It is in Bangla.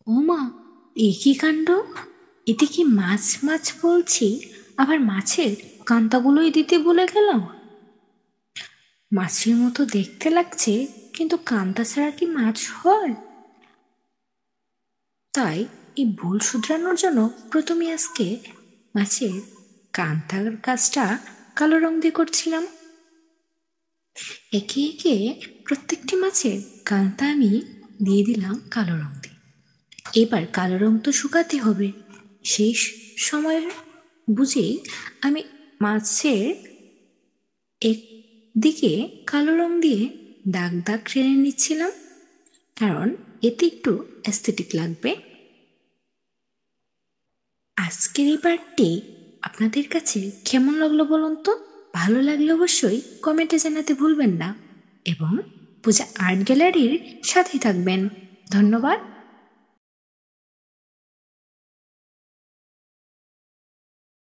ও মা, এ কি কাণ্ড! এতে কি মাছ মাছ বলছি, আবার মাছের কান্তাগুলোই দিতে ভুলে গেলাম। মাছের মতো দেখতে লাগছে, কিন্তু কান্তা ছাড়া কি মাছ হয়? তাই এই ভুল শুধরানোর জন্য প্রথমে আজকে মাছের কান্তার কাজটা কালো রং দিয়ে করছিলাম। একে একে প্রত্যেকটি মাছের কান্তা আমি দিয়ে দিলাম কালো রং দিয়ে। এবার কালো রং তো শুকাতে হবে। সেই সময় বুঝেই আমি মাছের একদিকে কালো রং দিয়ে দাগ দাগ টেনে নিচ্ছিলাম, কারণ এতে একটু অ্যাস্থেটিক লাগবে। আজকের এই পার্টটি আপনাদের কাছে কেমন লাগলো বলুন তো? ভালো লাগলে অবশ্যই কমেন্টে জানাতে ভুলবেন না, এবং পূজা আর্ট গ্যালারির সাথেই থাকবেন। ধন্যবাদ।